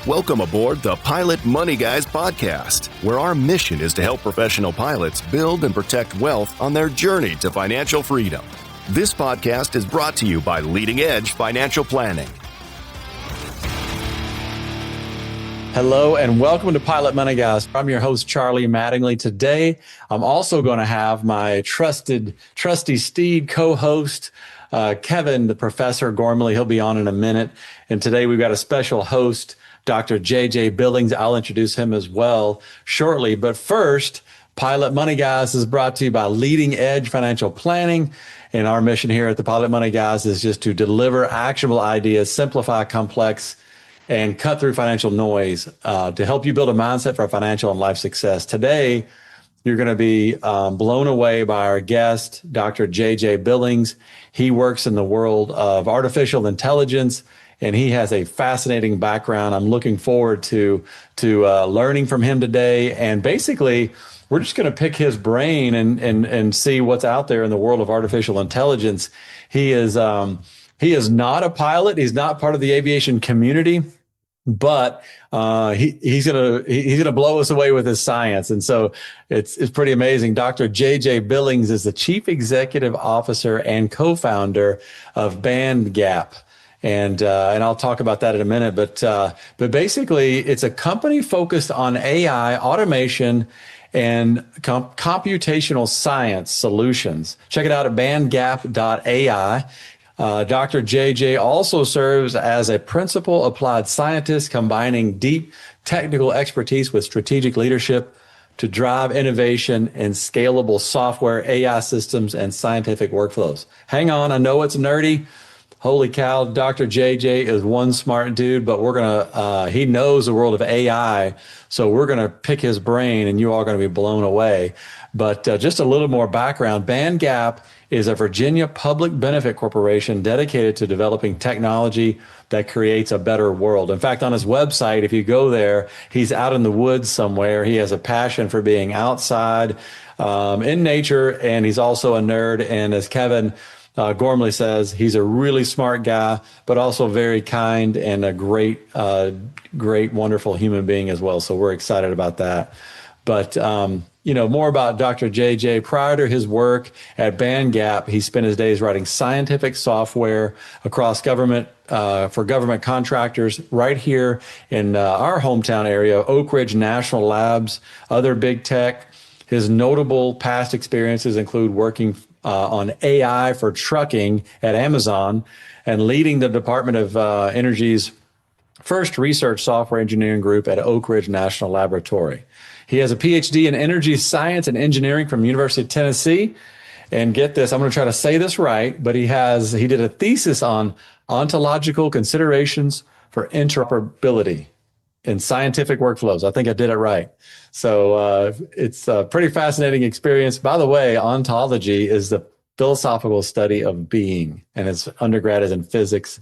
Welcome aboard the Pilot Money Guys podcast, where our mission is to help professional pilots build and protect wealth on their journey to financial freedom. This podcast is brought to you by Leading Edge Financial Planning. Hello and welcome to Pilot Money Guys. I'm your host, Charlie Mattingly. Today, I'm also going to have my trusty steed co-host, Kevin, the Professor Gormley. He'll be on in a minute. And today we've got a special host, Dr. Jay Billings. I'll introduce him as well shortly. But first, Pilot Money Guys is brought to you by Leading Edge Financial Planning. And our mission here at the Pilot Money Guys is just to deliver actionable ideas, simplify complex, and cut through financial noise to help you build a mindset for financial and life success. Today, you're going to be blown away by our guest, Dr. Jay Billings. He works in the world of artificial intelligence, and he has a fascinating background. I'm looking forward to learning from him today. And basically, we're just going to pick his brain and see what's out there in the world of artificial intelligence. He is not a pilot. He's not part of the aviation community, but he's gonna blow us away with his science. And so it's pretty amazing. Dr. Jay Billings is the Chief Executive Officer and co-founder of BandGap. And I'll talk about that in a minute. But basically, it's a company focused on AI, automation, and computational science solutions. Check it out at bandgap.ai. Dr. JJ also serves as a principal applied scientist, combining deep technical expertise with strategic leadership to drive innovation in scalable software, AI systems, and scientific workflows. Hang on, I know it's nerdy. Holy cow, Dr. JJ is one smart dude, but he knows the world of AI, so we're gonna pick his brain and you all are gonna be blown away. But just a little more background, BandGap is a Virginia public benefit corporation dedicated to developing technology that creates a better world. In fact, on his website, if you go there, he's out in the woods somewhere. He has a passion for being outside in nature, and he's also a nerd. And as Kevin Gormley says, he's a really smart guy, but also very kind and a great, wonderful human being as well. So we're excited about that. But, more about Dr. JJ. Prior to his work at BandGap, he spent his days writing scientific software across government, for government contractors right here in our hometown area, Oak Ridge National Labs, other big tech. His notable past experiences include working on AI for trucking at Amazon and leading the Department of Energy's first research software engineering group at Oak Ridge National Laboratory. He has a PhD in energy science and engineering from University of Tennessee. And get this, I'm going to try to say this right, but he did a thesis on ontological considerations for interoperability in scientific workflows. I think I did it right. So it's a pretty fascinating experience. By the way, ontology is the philosophical study of being, and his undergrad is in physics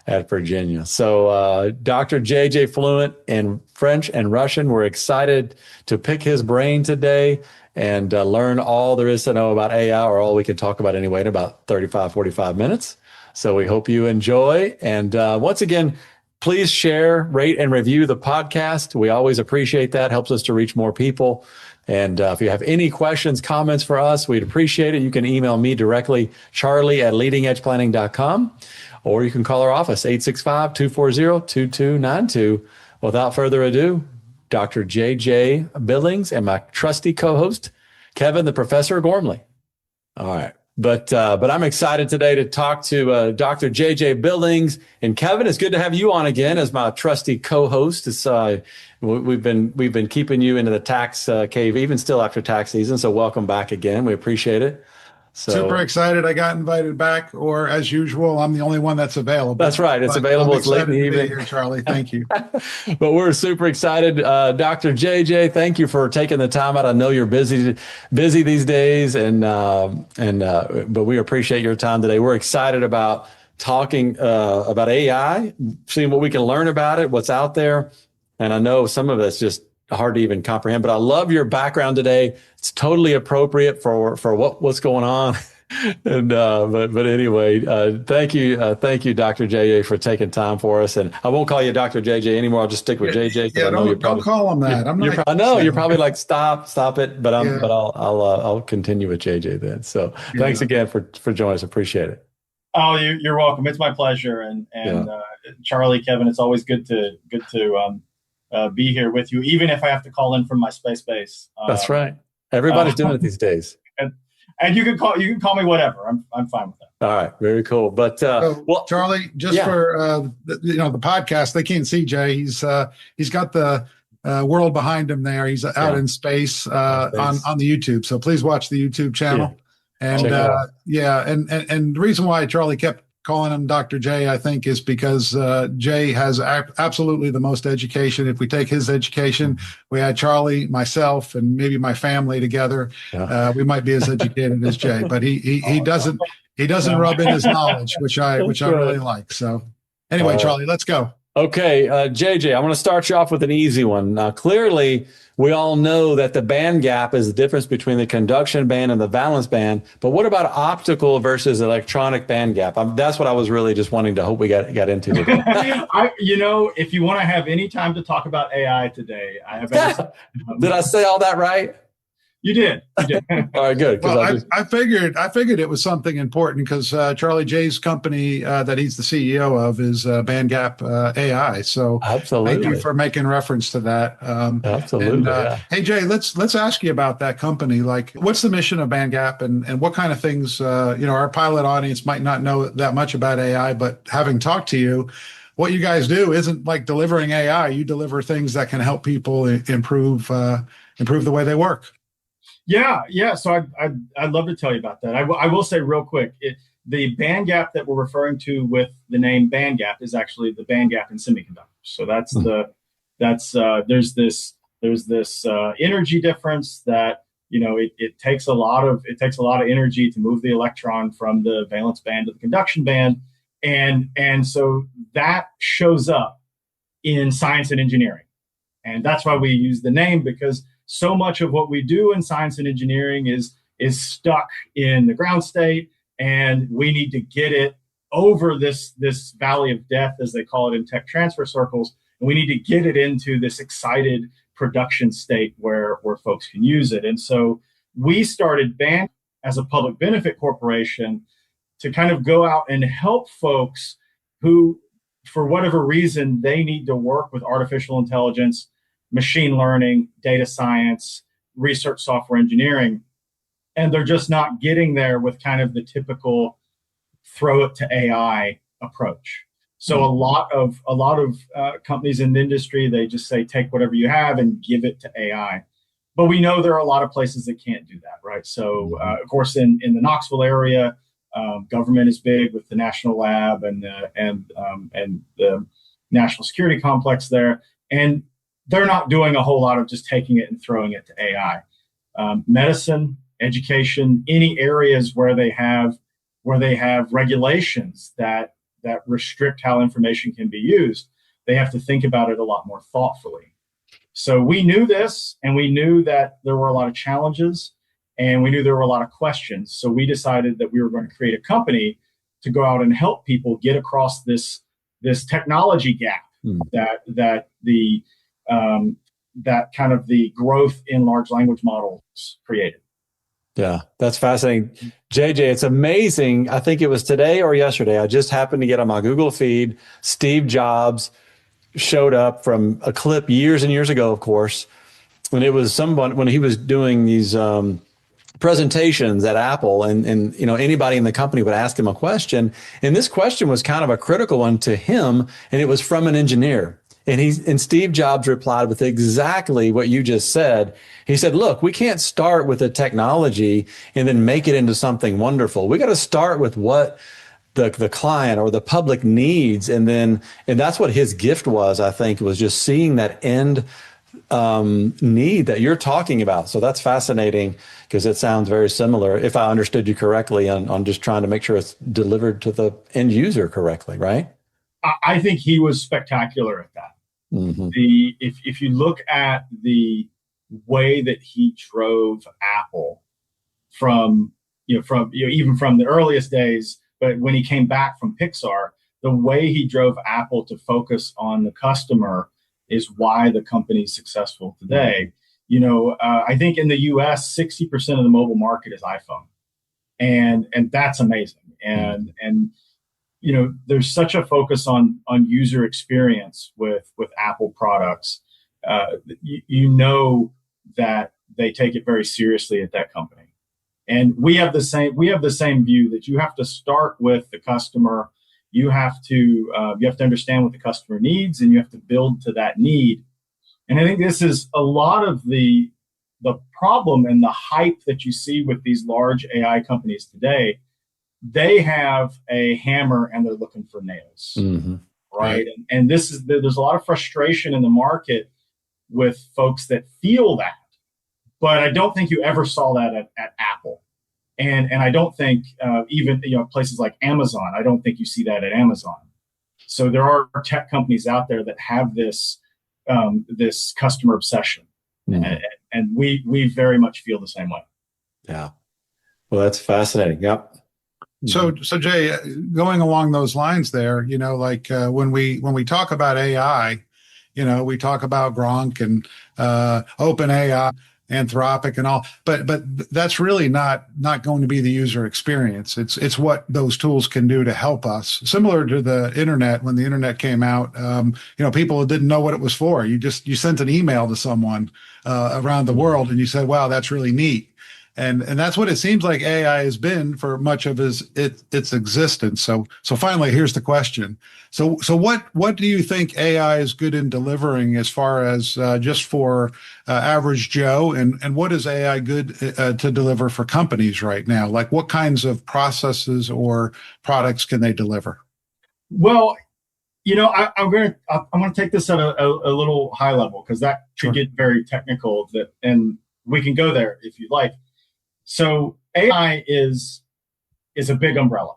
at Virginia. So Dr. JJ fluent in French and Russian. We're excited to pick his brain today and learn all there is to know about AI, or all we can talk about anyway, in about 45 minutes. So we hope you enjoy. And once again, please share, rate, and review the podcast. We always appreciate that. Helps us to reach more people. And if you have any questions, comments for us, we'd appreciate it. You can email me directly, charlie@leadingedgeplanning.com, or you can call our office, 865-240-2292. Without further ado, Dr. Jay Billings and my trusty co-host, Kevin, the Professor Gormley. All right. But I'm excited today to talk to Dr. Jay Billings. And Kevin, it's good to have you on again as my trusty co-host. It's we've been keeping you into the tax cave, even still after tax season. So welcome back again. We appreciate it. So, super excited I got invited back, or as usual, I'm the only one that's available. That's right. It's available. It's late in the evening. Here, Charlie. Thank you. But we're super excited. Dr. JJ, thank you for taking the time out. I know you're busy these days, but we appreciate your time today. We're excited about talking about AI, seeing what we can learn about it, what's out there. And I know some of it's just hard to even comprehend, but I love your background today. It's totally appropriate for what's going on And but anyway, thank you, Dr. JJ, for taking time for us. And I won't call you Dr. JJ anymore. I'll just stick with JJ because Yeah, I know you're don't probably call him that. I'm not. I know you're probably like stop it. But Yeah, I'll continue with JJ then. So thanks yeah. again for joining us. Appreciate it. Oh, you're welcome. It's my pleasure. And Charlie, Kevin, it's always good to be here with you, even if I have to call in from my space base. That's right. Everybody's doing it these days. And you can call me whatever. I'm fine with that. All right, very cool. But well, Charlie, just for the podcast, they can't see Jay. He's got the world behind him there. He's out in space on the YouTube. So please watch the YouTube channel. And and the reason why Charlie kept calling him Dr. J, I think, is because Jay has absolutely the most education. If we take his education, we had Charlie, myself, and maybe my family together, we might be as educated as Jay. But he doesn't rub in his knowledge, which I really like. So anyway, Charlie, let's go. Okay, JJ, I'm going to start you off with an easy one. Now, clearly, we all know that the band gap is the difference between the conduction band and the valence band. But what about optical versus electronic band gap? That's what I was really just wanting to hope we got into today. If you want to have any time to talk about AI today, I have. Did I say all that right? You did. All right, good. Well, I figured it was something important because Charlie Jay's company that he's the CEO of is BandGap AI. So absolutely, thank you for making reference to that. Absolutely. Hey Jay, let's ask you about that company. Like, what's the mission of BandGap, and what kind of things? Our pilot audience might not know that much about AI, but having talked to you, what you guys do isn't like delivering AI. You deliver things that can help people improve the way they work. Yeah. So I'd love to tell you about that. I will say real quick, the band gap that we're referring to with the name band gap is actually the band gap in semiconductors. So there's this energy difference that it takes a lot of energy to move the electron from the valence band to the conduction band, and so that shows up in science and engineering, and that's why we use the name, because so much of what we do in science and engineering is stuck in the ground state, and we need to get it over this valley of death, as they call it in tech transfer circles, and we need to get it into this excited production state where folks can use it. And so we started BAND as a public benefit corporation to kind of go out and help folks who, for whatever reason, they need to work with artificial intelligence, machine learning, data science, research software engineering, and they're just not getting there with kind of the typical throw it to AI approach. So a lot of companies in the industry, they just say, take whatever you have and give it to AI. But we know there are a lot of places that can't do that, right? So of course, in the Knoxville area, government is big with the National Lab and the National Security Complex there, and they're not doing a whole lot of just taking it and throwing it to AI. Medicine, education, any areas where they have regulations that restrict how information can be used, they have to think about it a lot more thoughtfully. So we knew this, and we knew that there were a lot of challenges, and we knew there were a lot of questions. So we decided that we were going to create a company to go out and help people get across this technology gap that kind of the growth in large language models created. Yeah, that's fascinating. JJ, it's amazing. I think it was today or yesterday, I just happened to get on my Google feed, Steve Jobs showed up from a clip years and years ago, of course, when it was someone, when he was doing these presentations at Apple, and anybody in the company would ask him a question. And this question was kind of a critical one to him, and it was from an engineer. And Steve Jobs replied with exactly what you just said. He said, look, we can't start with a technology and then make it into something wonderful. We got to start with what the client or the public needs. And that's what his gift was, I think, was just seeing that end need that you're talking about. So that's fascinating, because it sounds very similar, if I understood you correctly, on just trying to make sure it's delivered to the end user correctly, right? I think he was spectacular at that. Mm-hmm. If you look at the way that he drove Apple from even from the earliest days, but when he came back from Pixar, the way he drove Apple to focus on the customer is why the company's successful today. I think in the US, 60% of the mobile market is iPhone. And that's amazing. And there's such a focus on user experience with Apple products. That they take it very seriously at that company. And we have the same view that you have to start with the customer. You have to understand what the customer needs, and you have to build to that need. And I think this is a lot of the problem and the hype that you see with these large AI companies today. They have a hammer and they're looking for nails, right? And there's a lot of frustration in the market with folks that feel that. But I don't think you ever saw that at Apple. And I don't think even places like Amazon, I don't think you see that at Amazon. So there are tech companies out there that have this customer obsession, and we very much feel the same way. Yeah, well, that's fascinating. Yep. So Jay, going along those lines, there, when we talk about AI, we talk about Gronk and OpenAI, Anthropic and all, but that's really not going to be the user experience. It's what those tools can do to help us. Similar to the internet, when the internet came out, people didn't know what it was for. You sent an email to someone around the world, and you said, "Wow, that's really neat." And that's what it seems like AI has been for much of its existence. So finally, here's the question. So what do you think AI is good in delivering as far as just for average Joe, and what is AI good to deliver for companies right now? Like, what kinds of processes or products can they deliver? Well, I'm going to take this at a little high level, because that could get very technical. And we can go there if you'd like. So AI is a big umbrella,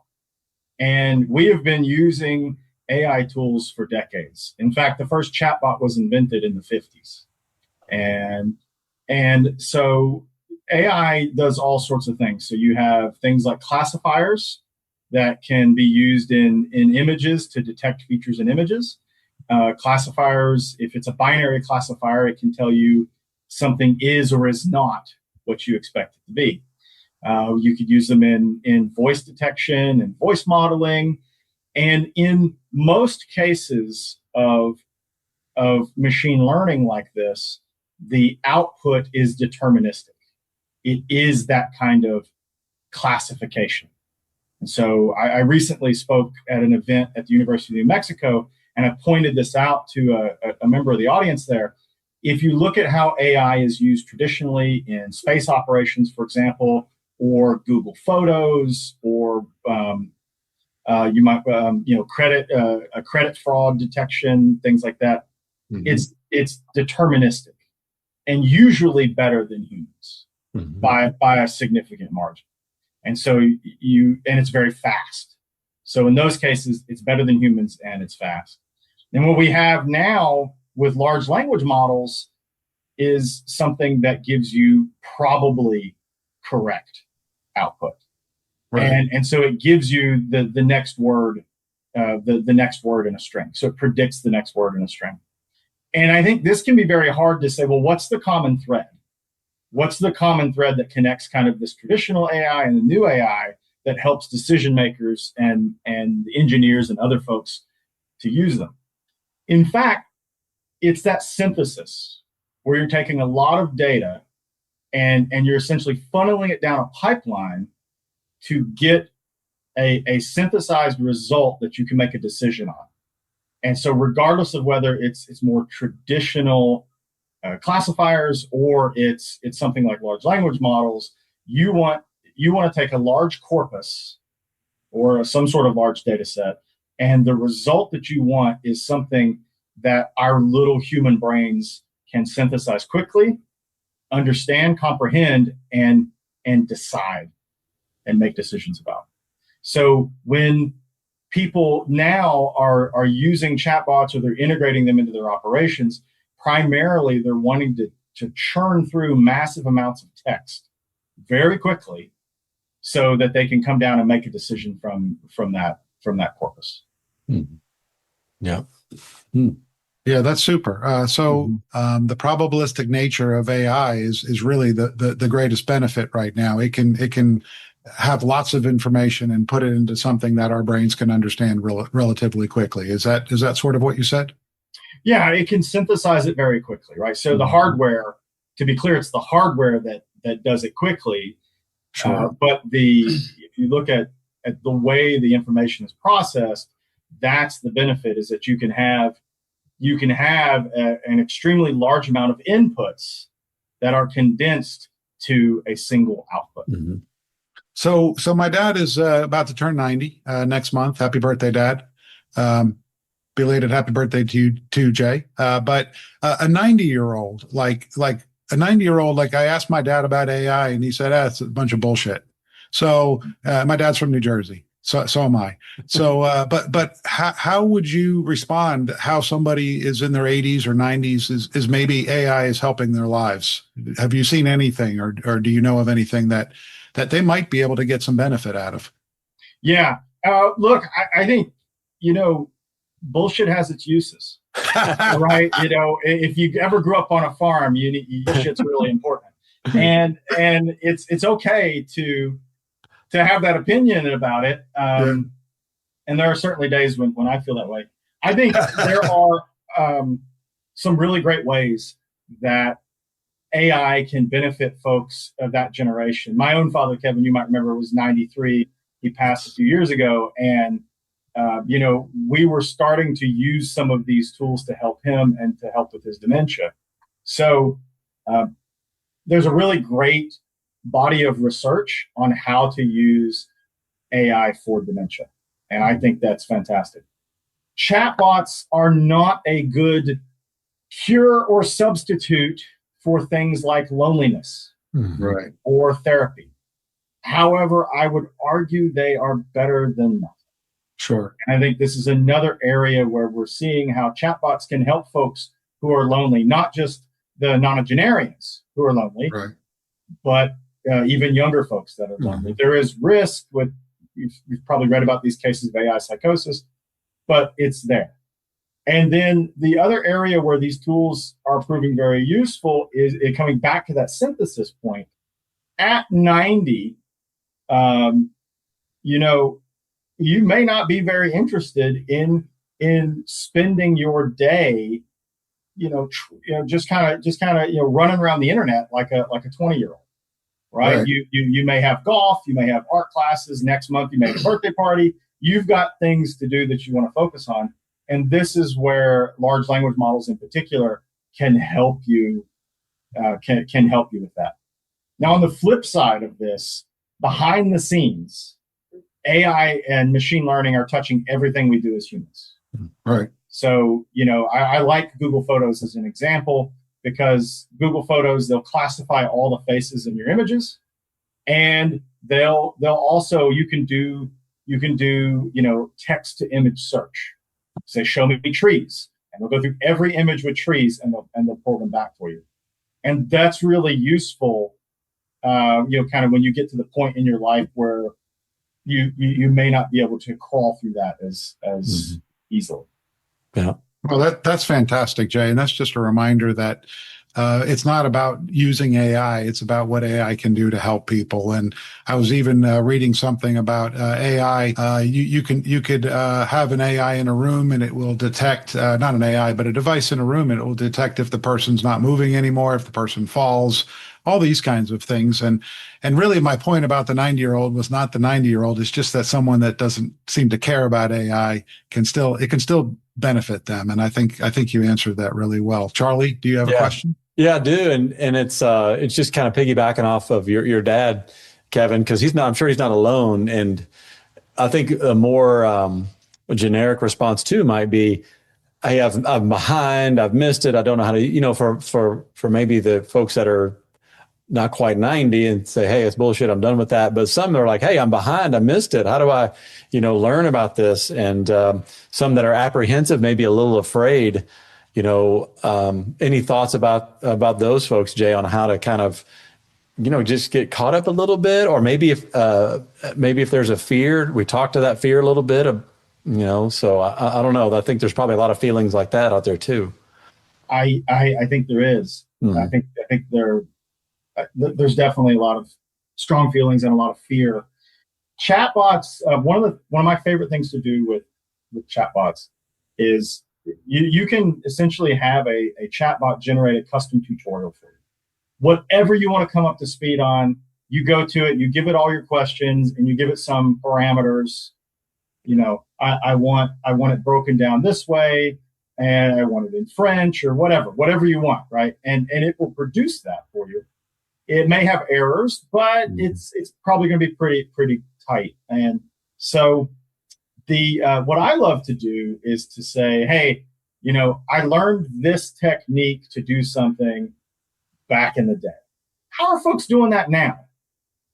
and we have been using AI tools for decades. In fact, the first chatbot was invented in the 50s. And so AI does all sorts of things. So you have things like classifiers that can be used in images to detect features in images. Classifiers, if it's a binary classifier, it can tell you something is or is not what you expect it to be. You could use them in voice detection and voice modeling. And in most cases of machine learning like this, the output is deterministic. It is that kind of classification. And so I recently spoke at an event at the University of New Mexico, and I pointed this out to a member of the audience there. If you look at how AI is used traditionally in space operations, for example, or Google Photos, or you might credit fraud detection, things like that, it's deterministic and usually better than humans by a significant margin. And so and it's very fast. So in those cases, it's better than humans and it's fast. And what we have now with large language models is something that gives you probably correct output. Right. And so it gives you the next word, the next word in a string. So it predicts the next word in a string. And I think this can be very hard to say, well, what's the common thread? What's the common thread that connects kind of this traditional AI and the new AI that helps decision makers and engineers and other folks to use them? In fact, it's that synthesis where you're taking a lot of data and you're essentially funneling it down a pipeline to get a synthesized result that you can make a decision on. And so regardless of whether it's more traditional classifiers or it's something like large language models, you want to take a large corpus or some sort of large data set, and the result that you want is something that our little human brains can synthesize quickly, understand, comprehend, and decide and make decisions about. So when people now are using chatbots or they're integrating them into their operations, primarily they're wanting to churn through massive amounts of text very quickly so that they can come down and make a decision from that corpus. Yeah. Yeah, that's super. The probabilistic nature of AI is really the greatest benefit right now. It can have lots of information and put it into something that our brains can understand relatively quickly. Is that sort of what you said? Yeah, it can synthesize it very quickly, right? So the hardware, to be clear, it's the hardware that does it quickly. Sure. But if you look at the way the information is processed, that's the benefit, is that you can have an extremely large amount of inputs that are condensed to a single output. Mm-hmm. So my dad is about to turn 90 next month. Happy birthday, Dad. Belated happy birthday to you too, Jay. But a 90-year-old, like a 90-year-old, like I asked my dad about AI and he said, it's a bunch of bullshit. So my dad's from New Jersey. So am I. So, but how would you respond? How somebody is in their 80s or 90s is maybe AI is helping their lives? Have you seen anything, or do you know of anything that they might be able to get some benefit out of? Yeah. Look, I think bullshit has its uses, right? If you ever grew up on a farm, shit's really important, and it's okay to have that opinion about it. And there are certainly days when I feel that way. I think there are some really great ways that AI can benefit folks of that generation. My own father, Kevin, you might remember, was 93. He passed a few years ago. And, we were starting to use some of these tools to help him and to help with his dementia. So there's a really great body of research on how to use AI for dementia. And I think that's fantastic. Chatbots are not a good cure or substitute for things like loneliness, right, or therapy. However, I would argue they are better than nothing. Sure. And I think this is another area where we're seeing how chatbots can help folks who are lonely, not just the nonagenarians who are lonely, right, but even younger folks that are lonely. There is risk with, you've probably read about these cases of AI psychosis, but it's there. And then the other area where these tools are proving very useful is coming back to that synthesis point. At 90, you may not be very interested in spending your day, just kind of running around the internet like a 20-year-old. Right? You may have golf, you may have art classes. Next month, you may have a birthday party. You've got things to do that you want to focus on. And this is where large language models in particular can help you, can help you with that. Now, on the flip side of this, behind the scenes, AI and machine learning are touching everything we do as humans. Right. So, I like Google Photos as an example, because Google Photos, they'll classify all the faces in your images, and they'll also, you can do text to image search. Say, show me trees, and they'll go through every image with trees, and they'll pull them back for you. And that's really useful, kind of when you get to the point in your life where you may not be able to crawl through that as easily. Yeah. Well, that's fantastic, Jay. And that's just a reminder that it's not about using AI. It's about what AI can do to help people. And I was even reading something about AI. You could have an AI in a room, and it will detect, not an AI, but a device in a room, and it will detect if the person's not moving anymore, if the person falls, all these kinds of things. And really my point about the 90-year-old was not the 90-year-old. It's just that someone that doesn't seem to care about AI can still benefit them. And I think you answered that really well. Charlie, do you have a question? Yeah, I do. And it's just kind of piggybacking off of your dad, Kevin, because I'm sure he's not alone. And I think a more generic response too might be, hey, I'm behind, I've missed it, I don't know how to, for maybe the folks that are not quite 90 and say, hey, it's bullshit, I'm done with that. But some are like, hey, I'm behind, I missed it. How do I, learn about this? And some that are apprehensive, maybe a little afraid. Any thoughts about those folks, Jay, on how to kind of just get caught up a little bit, or maybe if there's a fear, we talk to that fear a little bit of, so I don't know. I think there's probably a lot of feelings like that out there too. I think there is. Mm-hmm. I think there's definitely a lot of strong feelings and a lot of fear. Chatbots. One of my favorite things to do with chatbots is you can essentially have a chatbot generate a custom tutorial for you. Whatever you want to come up to speed on, you go to it, you give it all your questions, and you give it some parameters. I want it broken down this way, and I want it in French or whatever you want, right? And it will produce that for you. It may have errors, but it's probably going to be pretty tight. And so what I love to do is to say, hey, I learned this technique to do something back in the day. How are folks doing that now?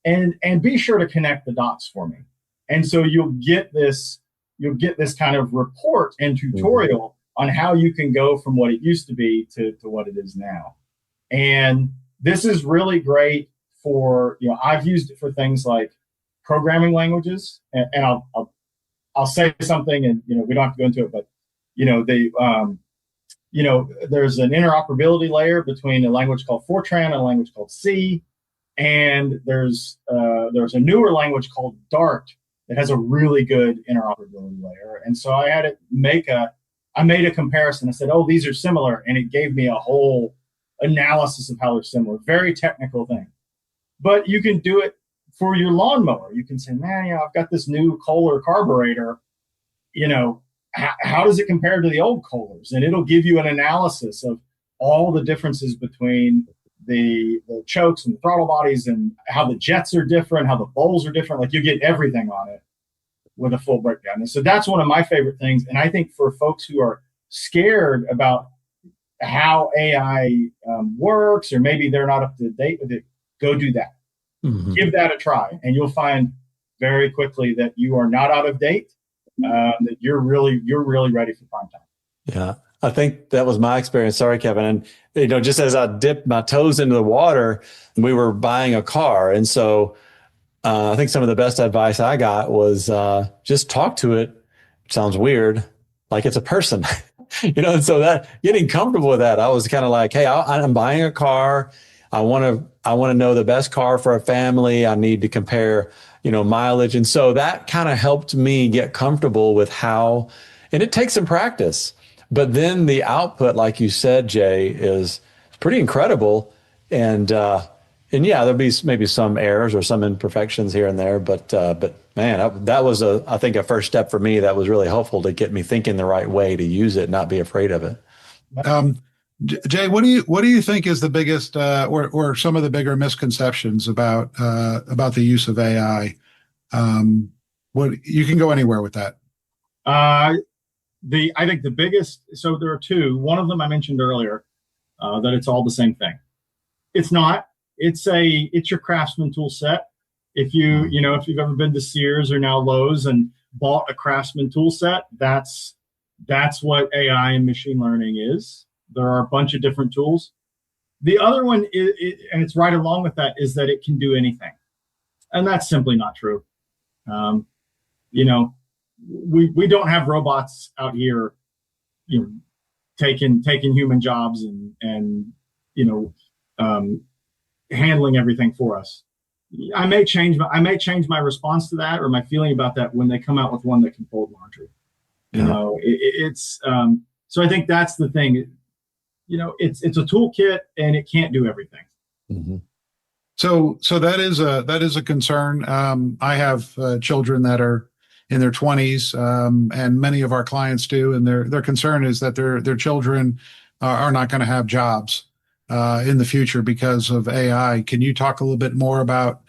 And be sure to connect the dots for me. And so you'll get this kind of report and tutorial on how you can go from what it used to be to what it is now. And this is really great for, I've used it for things like programming languages, and I'll say something, and we don't have to go into it, but there's an interoperability layer between a language called Fortran and a language called C, and there's a newer language called Dart that has a really good interoperability layer. And so I had it made a comparison. I said, oh, these are similar, and it gave me a whole analysis of how they're similar. Very technical thing, but you can do it for your lawnmower. You can say, man, I've got this new Kohler carburetor. How does it compare to the old Kohlers? And it'll give you an analysis of all the differences between the chokes and the throttle bodies, and how the jets are different, how the bowls are different. Like, you get everything on it with a full breakdown. And so that's one of my favorite things. And I think for folks who are scared about how AI works, or maybe they're not up to date with it, go do that. Mm-hmm. Give that a try, and you'll find very quickly that you are not out of date. That you're really ready for prime time. Yeah, I think that was my experience. Sorry, Kevin. And just as I dipped my toes into the water, we were buying a car, and so I think some of the best advice I got was just talk to it. Sounds weird, like it's a person, And so that getting comfortable with that, I was kind of like, hey, I'm buying a car. I want to know the best car for a family. I need to compare, mileage. And so that kind of helped me get comfortable with how, and it takes some practice, but then the output, like you said, Jay, is pretty incredible. And yeah, there'll be maybe some errors or some imperfections here and there, but man, that was I think a first step for me that was really helpful to get me thinking the right way to use it, not be afraid of it. Jay, what do you think is the biggest or some of the bigger misconceptions about the use of AI? What you can go anywhere with that. I think the biggest. So there are two. One of them I mentioned earlier, that it's all the same thing. It's not. It's your Craftsman tool set. If you've ever been to Sears or now Lowe's and bought a Craftsman tool set, that's what AI and machine learning is. There are a bunch of different tools. The other one and it's right along with that, is that it can do anything, and that's simply not true. We don't have robots out here, taking human jobs and handling everything for us. I may change my response to that, or my feeling about that, when they come out with one that can fold laundry. So I think that's the thing. It's a toolkit, and it can't do everything. Mm-hmm. So that is a concern. I have children that are in their 20s, and many of our clients do, and their concern is that their children are not going to have jobs in the future because of AI. Can you talk a little bit more about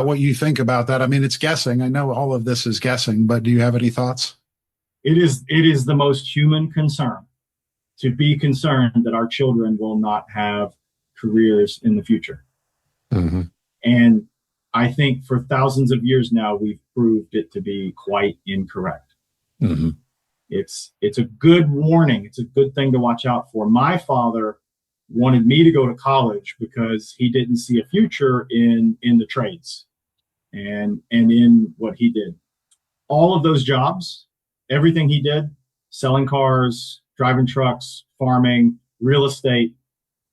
what you think about that? I mean, it's guessing. I know all of this is guessing, but do you have any thoughts? It is the most human concern to be concerned that our children will not have careers in the future. Mm-hmm. And I think for thousands of years now, we've proved it to be quite incorrect. Mm-hmm. It's a good warning. It's a good thing to watch out for. My father wanted me to go to college because he didn't see a future in the trades and in what he did. All of those jobs, everything he did, selling cars, driving trucks, farming, real estate,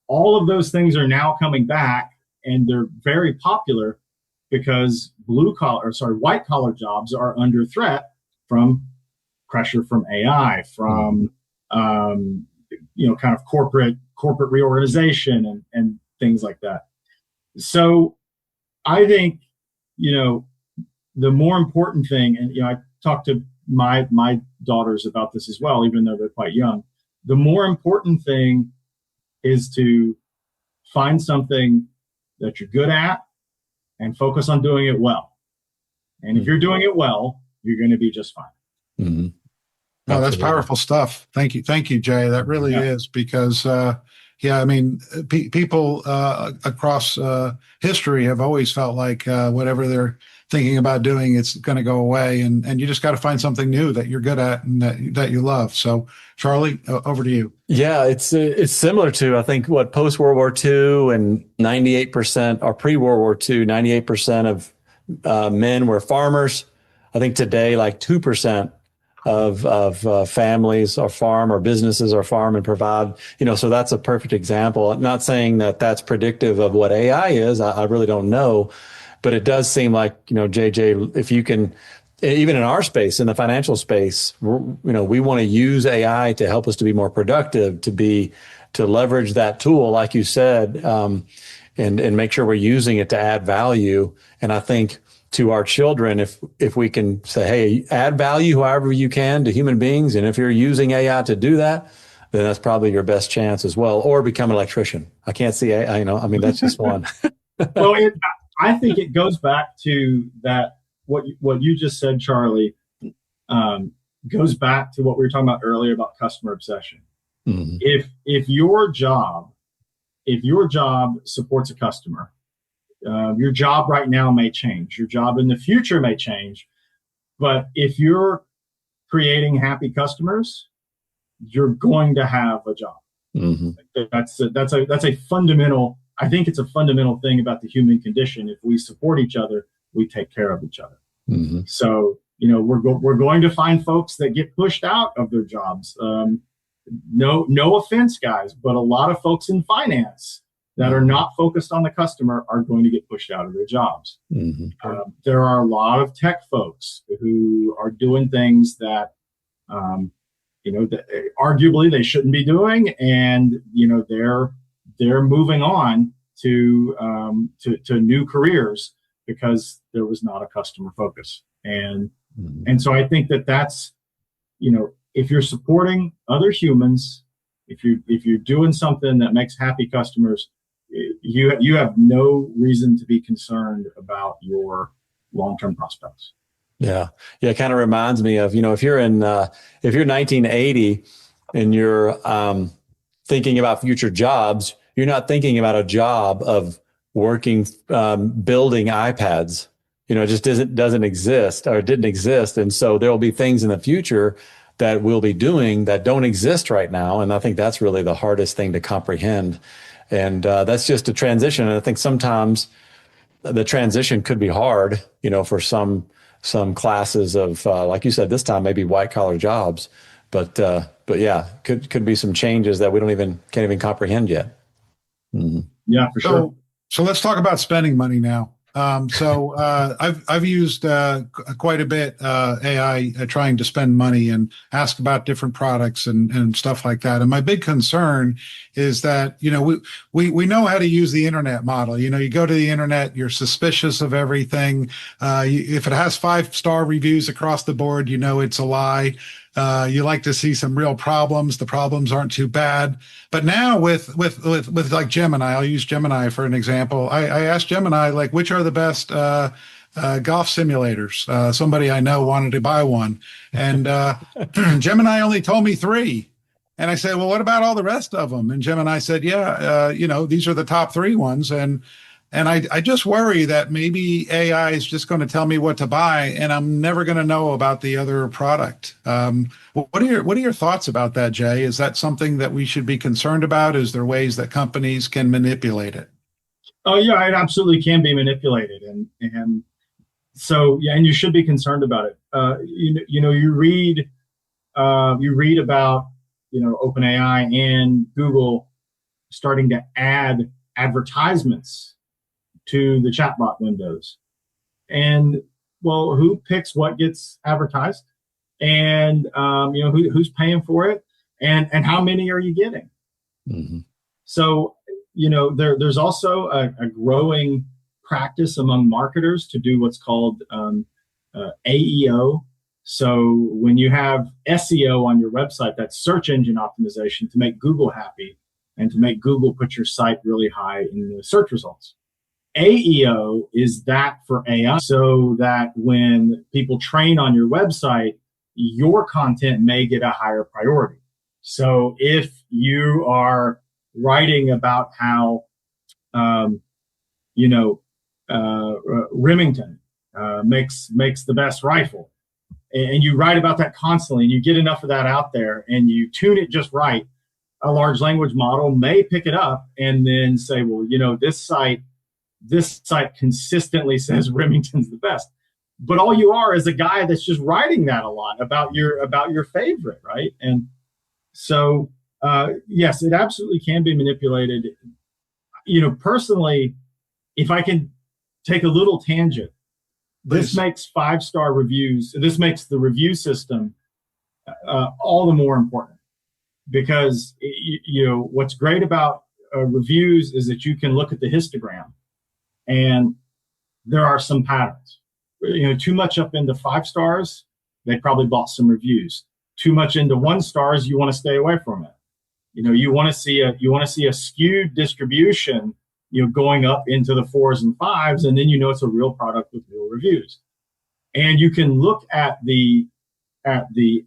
all of those things are now coming back, and they're very popular because white collar jobs are under threat from pressure from AI, from kind of corporate reorganization and things like that. So I think, the more important thing, and I talked to my daughters about this as well, even though they're quite young. The more important thing is to find something that you're good at and focus on doing it well. And if you're doing it well, you're going to be just fine. Mm-hmm. No, that's powerful stuff. Thank you, Jay. That really is, because people across history have always felt like whatever they're thinking about doing, it's going to go away, and you just got to find something new that you're good at and that you love. So, Charlie, over to you. Yeah, it's similar to, I think, what post World War II and 98% or pre World War II, 98% of men were farmers. I think today, like 2% of families or farm, or businesses or farm and provide, so that's a perfect example. I'm not saying that that's predictive of what AI is. I really don't know, but it does seem like, JJ, if you can, even in our space, in the financial space, we want to use AI to help us to be more productive, to leverage that tool, like you said, and make sure we're using it to add value. And I think to our children, if we can say, hey, add value however you can to human beings, and if you're using AI to do that, then that's probably your best chance as well. Or become an electrician. I can't see AI, that's just one. Well, I think it goes back to that. What you just said, Charlie, goes back to what we were talking about earlier about customer obsession. Mm-hmm. If your job supports a customer, your job right now may change. Your job in the future may change. But if you're creating happy customers, you're going to have a job. Mm-hmm. That's a fundamental. I think it's a fundamental thing about the human condition. If we support each other, we take care of each other. Mm-hmm. So, we're going to find folks that get pushed out of their jobs. No offense, guys, but a lot of folks in finance that are not focused on the customer are going to get pushed out of their jobs. Mm-hmm. There are a lot of tech folks who are doing things that, that arguably they shouldn't be doing, and they're moving on to new careers because there was not a customer focus. And so I think that's, if you're supporting other humans, if you're doing something that makes happy customers, you have no reason to be concerned about your long-term prospects. Yeah. It kind of reminds me of, if you're 1980 and you're thinking about future jobs, you're not thinking about a job of working, building iPads. It just doesn't exist, or didn't exist. And so there will be things in the future that we'll be doing that don't exist right now. And I think that's really the hardest thing to comprehend. And that's just a transition. And I think sometimes the transition could be hard, for some classes of, like you said, this time maybe white collar jobs. But yeah, could be some changes that we can't even comprehend yet. Mm-hmm. Yeah, for sure. So let's talk about spending money now. I've used quite a bit AI trying to spend money and ask about different products and stuff like that. And my big concern is that we know how to use the internet model. You go to the internet, you're suspicious of everything. If it has 5-star reviews across the board, it's a lie. You like to see some real problems. The problems aren't too bad. But now with like Gemini, I'll use Gemini for an example. I asked Gemini, like, which are the best golf simulators? Somebody I know wanted to buy one, and Gemini only told me 3. And I said, well, what about all the rest of them? And Gemini said, yeah, these are the top 3 ones. And And I just worry that maybe AI is just going to tell me what to buy, and I'm never going to know about the other product. What are your thoughts about that, Jay? Is that something that we should be concerned about? Is there ways that companies can manipulate it? Oh yeah, it absolutely can be manipulated, and so yeah, and you should be concerned about it. You read about OpenAI and Google starting to add advertisements to the chatbot windows, and well, who picks what gets advertised, and who's paying for it, and how many are you getting? Mm-hmm. So there's also a growing practice among marketers to do what's called AEO. So when you have SEO on your website, that's search engine optimization, to make Google happy and to make Google put your site really high in the search results. AEO is that for AI, so that when people train on your website, your content may get a higher priority. So if you are writing about how, Remington makes the best rifle, and you write about that constantly, and you get enough of that out there, and you tune it just right, a large language model may pick it up and then say, well, this site consistently says Remington's the best. But all you are is a guy that's just writing that a lot about your favorite, right? And so, yes, it absolutely can be manipulated. Personally, if I can take a little tangent, this makes 5-star reviews. This makes the review system all the more important, because what's great about reviews is that you can look at the histogram, and there are some patterns. Too much up into 5 stars, they probably bought some reviews. Too much into 1 stars, you want to stay away from it. You want to see a skewed distribution, going up into the 4s and 5s, and then it's a real product with real reviews. And you can look at the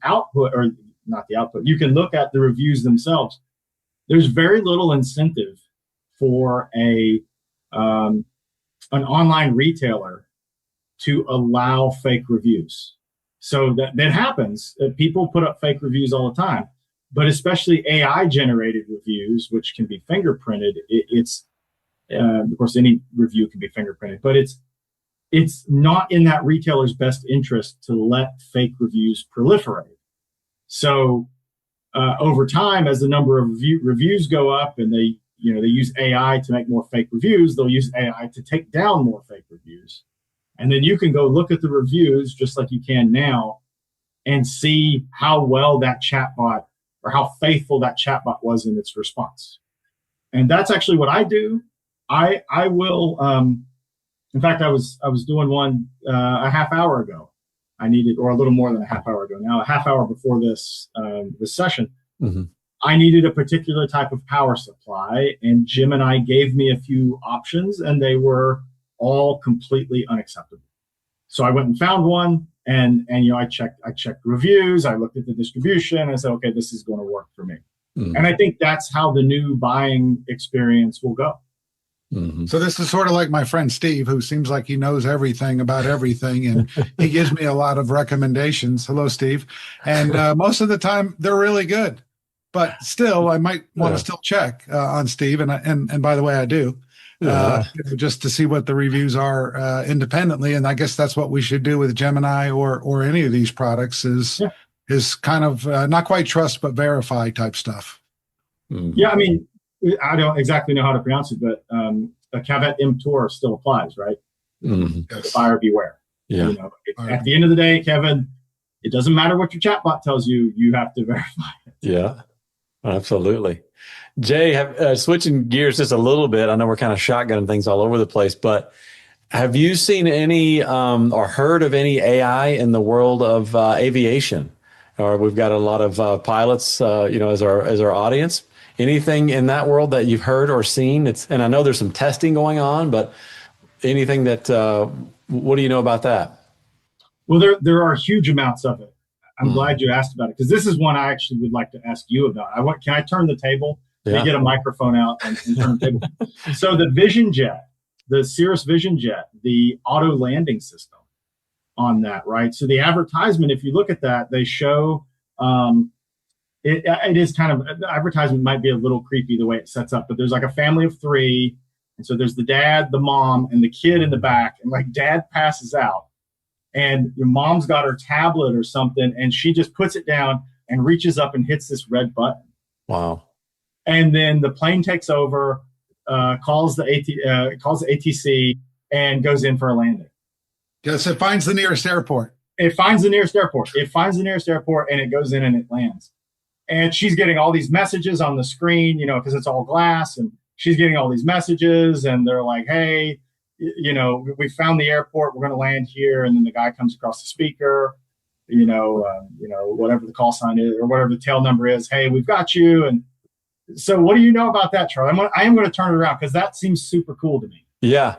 output, or not the output. You can look at the reviews themselves. There's very little incentive for an online retailer to allow fake reviews. So that happens. People put up fake reviews all the time, but especially AI generated reviews, which can be fingerprinted. It's of course, any review can be fingerprinted, but it's not in that retailer's best interest to let fake reviews proliferate. So over time, as the number of reviews go up, and they use AI to make more fake reviews, they'll use AI to take down more fake reviews. And then you can go look at the reviews just like you can now and see how well that chatbot, or how faithful that chatbot was in its response. And that's actually what I do. I will, in fact, I was doing one a half hour ago. I needed, or a little more than a half hour ago now, a half hour before this session. Mm-hmm. I needed a particular type of power supply, and Gemini gave me a few options, and they were all completely unacceptable. So I went and found one, and I checked reviews, I looked at the distribution, and I said, okay, this is going to work for me. Mm-hmm. And I think that's how the new buying experience will go. Mm-hmm. So this is sort of like my friend Steve, who seems like he knows everything about everything, and he gives me a lot of recommendations. Hello, Steve. And most of the time they're really good, but still I might want to still check on Steve. And by the way, I do, just to see what the reviews are independently. And I guess that's what we should do with Gemini or any of these products is kind of not quite trust, but verify type stuff. Mm-hmm. Yeah. I mean, I don't exactly know how to pronounce it, but a caveat emptor still applies, right? Mm-hmm. Yes. Buyer beware. Yeah. At the end of the day, Kevin, it doesn't matter what your chatbot tells you; you have to verify it. Yeah, absolutely. Jay, switching gears just a little bit. I know we're kind of shotgunning things all over the place, but have you seen any or heard of any AI in the world of aviation? Or we've got a lot of pilots, as our audience. Anything in that world that you've heard or seen? And I know there's some testing going on, but anything that, what do you know about that? Well, there are huge amounts of it. I'm glad you asked about it, because this is one I actually would like to ask you about. Can I turn the table? Can I get a microphone out and turn the table? So the Vision Jet the Cirrus Vision Jet, the auto landing system on that, right? So the advertisement, if you look at that, they show it is kind of, the advertisement might be a little creepy the way it sets up, but there's like a family of three. And so there's the dad, the mom, and the kid in the back. And like dad passes out and your mom's got her tablet or something, and she just puts it down and reaches up and hits this red button. Wow. And then the plane takes over, calls the ATC and goes in for a landing. Yes, it finds the nearest airport. It finds the nearest airport and it goes in and it lands. And she's getting all these messages on the screen, because it's all glass, and she's getting all these messages, and they're like, hey, we found the airport, we're going to land here. And then the guy comes across the speaker, whatever the call sign is or whatever the tail number is. Hey, we've got you. And so what do you know about that, Charlie? I am going to turn it around because that seems super cool to me. Yeah.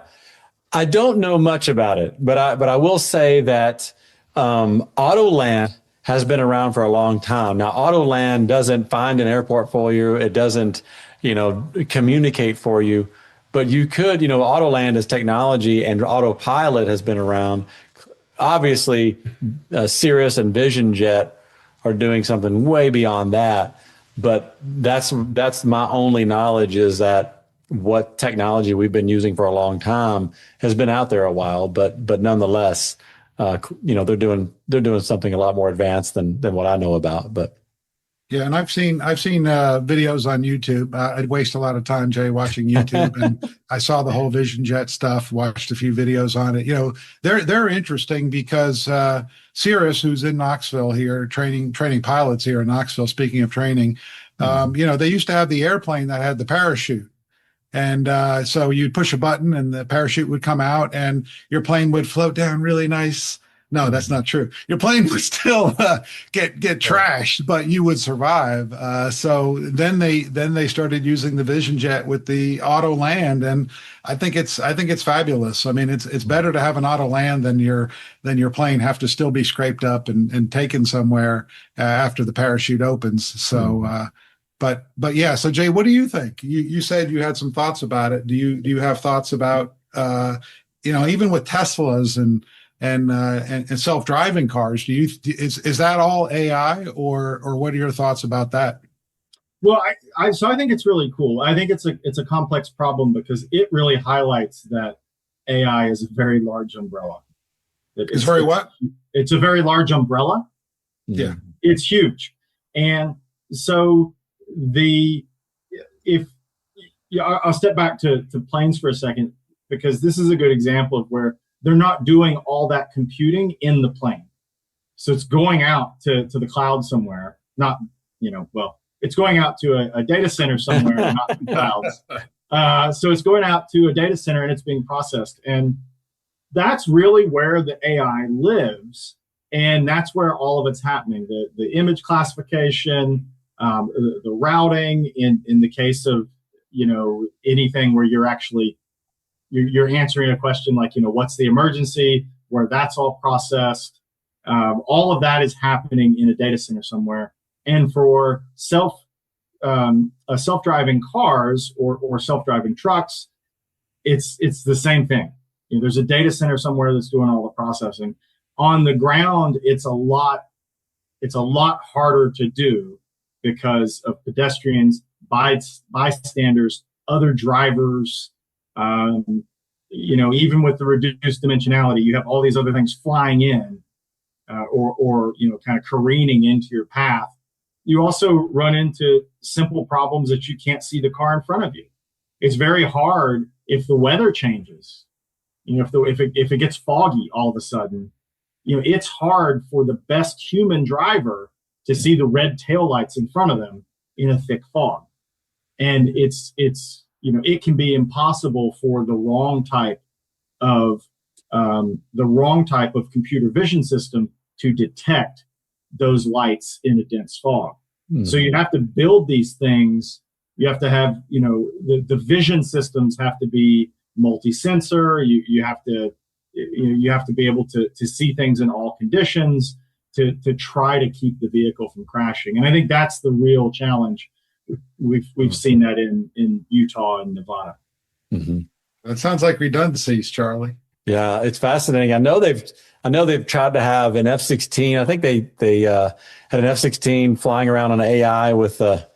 I don't know much about it, but I will say that Autoland has been around for a long time. Now, Autoland doesn't find an airport for you. It doesn't, communicate for you. But you could, Autoland is technology, and autopilot has been around. Obviously, Cirrus and Vision Jet are doing something way beyond that. But that's my only knowledge, is that what technology we've been using for a long time has been out there a while. But nonetheless, they're doing something a lot more advanced than what I know about. But yeah, and I've seen videos on YouTube. I'd waste a lot of time, Jay, watching YouTube, and I saw the whole Vision Jet stuff. Watched a few videos on it. They're interesting because Cirrus, who's in Knoxville here, training pilots here in Knoxville. Speaking of training, they used to have the airplane that had the parachute. And so you'd push a button and the parachute would come out and your plane would float down really nice. No, that's not true. Your plane would still get trashed, but you would survive. So then they started using the Vision Jet with the auto land, and I think it's fabulous. I mean, it's better to have an auto land than your plane have to still be scraped up and taken somewhere after the parachute opens. So. But yeah, so Jay, what do you think? You said you had some thoughts about it. Do you have thoughts about even with Teslas and self-driving cars? Is that all AI, or what are your thoughts about that? Well, I think it's really cool. I think it's a complex problem because it really highlights that AI is a very large umbrella. It's very what? It's a very large umbrella. Yeah, it's huge, and so. I'll step back to planes for a second, because this is a good example of where they're not doing all that computing in the plane. So it's going out to the cloud somewhere, it's going out to a data center somewhere, not the clouds. So it's going out to a data center and it's being processed. And that's really where the AI lives. And that's where all of it's happening. The image classification, the routing in the case of anything where you're actually you're answering a question like what's the emergency, where that's all processed, all of that is happening in a data center somewhere. And for self-driving cars or self-driving trucks, it's the same thing. There's a data center somewhere that's doing all the processing. On the ground, it's a lot harder to do because of pedestrians, bystanders, other drivers. Even with the reduced dimensionality, you have all these other things flying in, or kind of careening into your path. You also run into simple problems that you can't see the car in front of you. It's very hard if the weather changes. If it gets foggy all of a sudden, it's hard for the best human driver to see the red taillights in front of them in a thick fog. And it can be impossible for the wrong type of computer vision system to detect those lights in a dense fog. So you have to build these things. You have to have, the vision systems have to be multi-sensor. You have to be able to see things in all conditions to try to keep the vehicle from crashing. And I think that's the real challenge. We've seen that in Utah and Nevada. Mm-hmm. That sounds like redundancies, Charlie. Yeah, it's fascinating. I know they've tried to have an F-16. I think they had an F-16 flying around on AI with the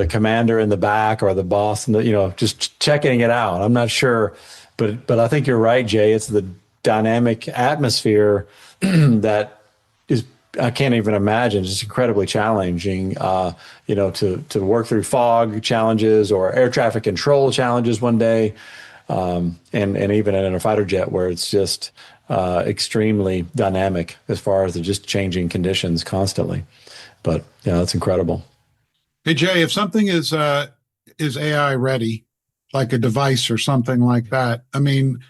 commander in the back or the boss, and just checking it out. I'm not sure, but I think you're right, Jay. It's the dynamic atmosphere that is, I can't even imagine. It's incredibly challenging, to work through fog challenges or air traffic control challenges one day. And even in a fighter jet where it's just extremely dynamic as far as the just changing conditions constantly. But yeah, that's incredible. Hey Jay, if something is AI ready, like a device or something like that, I mean,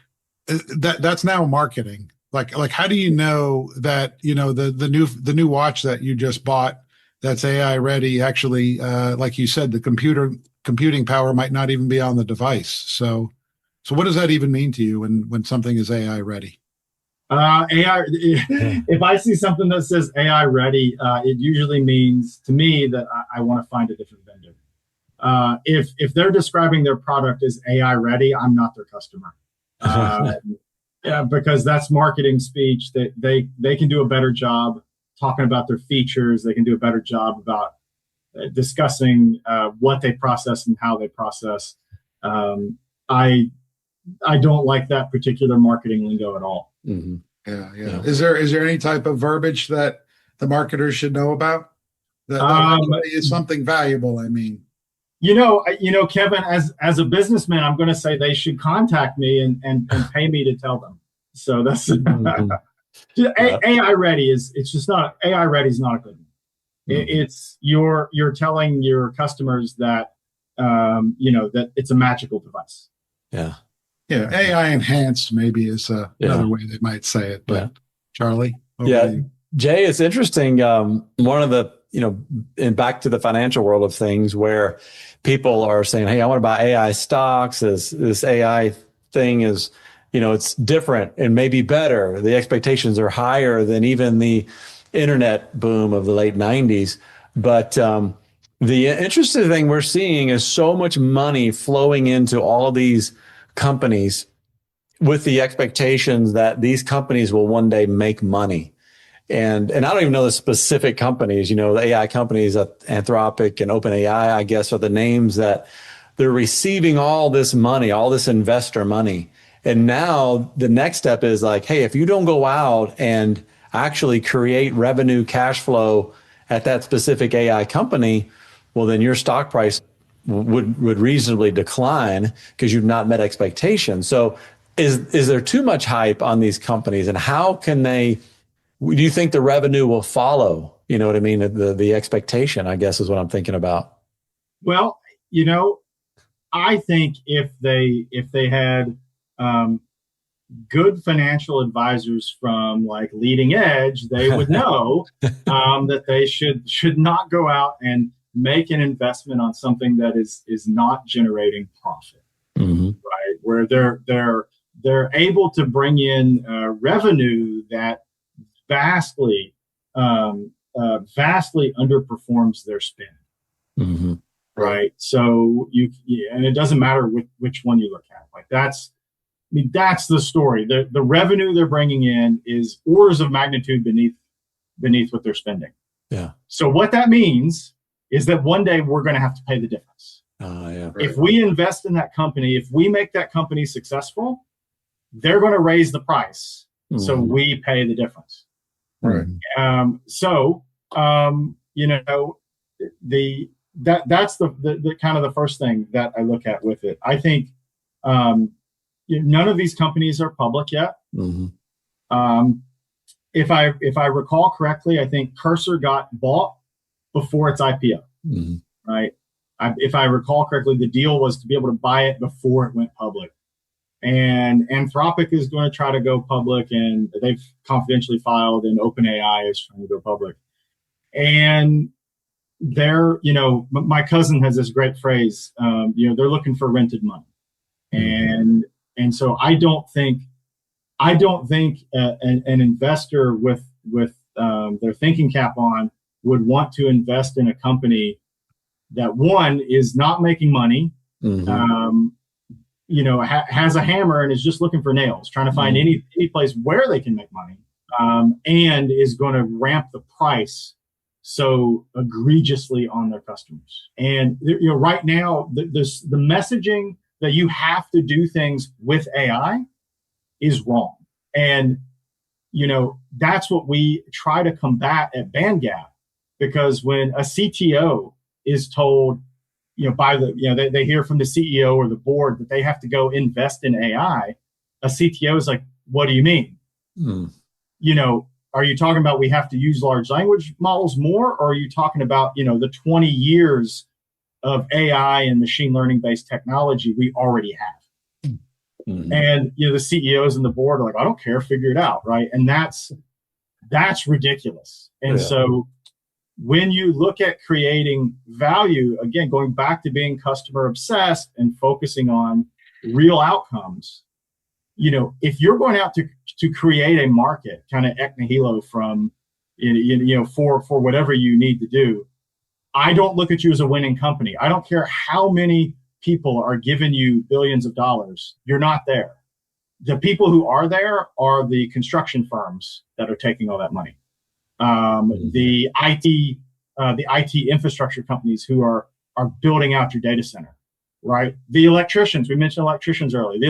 that's now marketing. Like how do you know that the new watch that you just bought that's AI ready actually, like you said, the computing power might not even be on the device. So what does that even mean to you when something is AI ready? AI. If I see something that says AI ready, it usually means to me that I want to find a different vendor. If they're describing their product as AI ready, I'm not their customer. Yeah, because that's marketing speech. That they can do a better job talking about their features. They can do a better job about discussing what they process and how they process. I don't like that particular marketing lingo at all. Mm-hmm. Yeah. Is there any type of verbiage that the marketers should know about that is something valuable? I mean, Kevin, as a businessman, I'm going to say they should contact me and pay me to tell them. So that's AI ready it's just not AI ready is not a good one. Mm-hmm. It's you're telling your customers that that it's a magical device. Yeah. Yeah, AI enhanced maybe is another way they might say it. But Charlie, Jay, it's interesting. One of the and back to the financial world of things where people are saying, "Hey, I want to buy AI stocks. This AI thing is, it's different and maybe better. The expectations are higher than even the internet boom of the late '90s." But the interesting thing we're seeing is so much money flowing into all these companies with the expectations that these companies will one day make money. And I don't even know the specific companies, the AI companies, Anthropic and OpenAI, I guess, are the names that they're receiving all this money, all this investor money. And now the next step is like, hey, if you don't go out and actually create revenue, cash flow at that specific AI company, well, then your stock price would reasonably decline because you've not met expectations. So is there too much hype on these companies, and how can do you think the revenue will follow? You know what I mean? The expectation, I guess, is what I'm thinking about. Well, I think if they had good financial advisors from like Leading Edge, they would know that they should not go out and make an investment on something that is not generating profit, mm-hmm. right? Where they're able to bring in revenue that vastly underperforms their spend, mm-hmm. right? So and it doesn't matter which one you look at. Like that's the story. The revenue they're bringing in is orders of magnitude beneath what they're spending. Yeah. So what that means is that one day we're going to have to pay the difference. If we invest in that company, if we make that company successful, they're going to raise the price. Mm-hmm. So we pay the difference. Right. That's the kind of the first thing that I look at with it. I think none of these companies are public yet. Mm-hmm. If I recall correctly, I think Cursor got bought before its IPO, mm-hmm. right? If I recall correctly, the deal was to be able to buy it before it went public. And Anthropic is going to try to go public, and they've confidentially filed, and OpenAI is trying to go public. And my cousin has this great phrase, they're looking for rented money. Mm-hmm. And so I don't think an investor with their thinking cap on would want to invest in a company that, one, is not making money, mm-hmm. has a hammer and is just looking for nails, trying to find any place where they can make money, and is going to ramp the price so egregiously on their customers. And right now, the messaging that you have to do things with AI is wrong. And that's what we try to combat at BandGap, because when a CTO is told, they hear from the CEO or the board that they have to go invest in AI, a CTO is like, what do you mean? Are you talking about we have to use large language models more? Or are you talking about, the 20 years of AI and machine learning based technology we already have? And, the CEOs and the board are like, I don't care, figure it out. Right. And that's ridiculous. And so when you look at creating value, again, going back to being customer obsessed and focusing on real outcomes, if you're going out to create a market kind of ex nihilo from, for whatever you need to do, I don't look at you as a winning company. I don't care how many people are giving you billions of dollars. You're not there. The people who are there are the construction firms that are taking all that money. The IT infrastructure companies who are building out your data center, right? The electricians, we mentioned electricians earlier,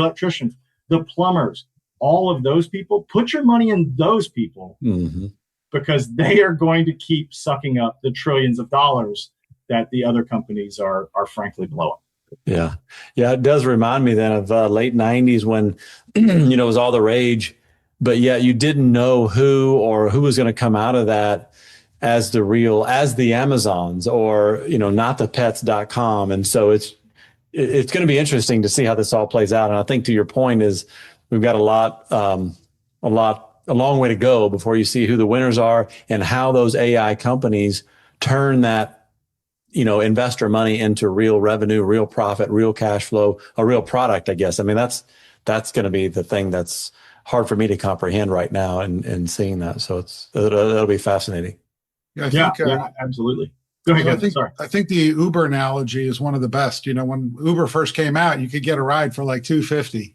the plumbers, all of those people, put your money in those people because they are going to keep sucking up the trillions of dollars that the other companies are frankly blowing. Yeah. It does remind me then of late 90s when, it was all the rage, but yet you didn't know who was going to come out of that as the Amazons or, not the pets.com. And so it's going to be interesting to see how this all plays out. And I think to your point is we've got a long way to go before you see who the winners are and how those AI companies turn that, investor money into real revenue, real profit, real cash flow, a real product, I guess. I mean, that's going to be the thing that's hard for me to comprehend right now and seeing that. So it'll be fascinating. Yeah, absolutely. Go ahead. I think the Uber analogy is one of the best. When Uber first came out, you could get a ride for like $250.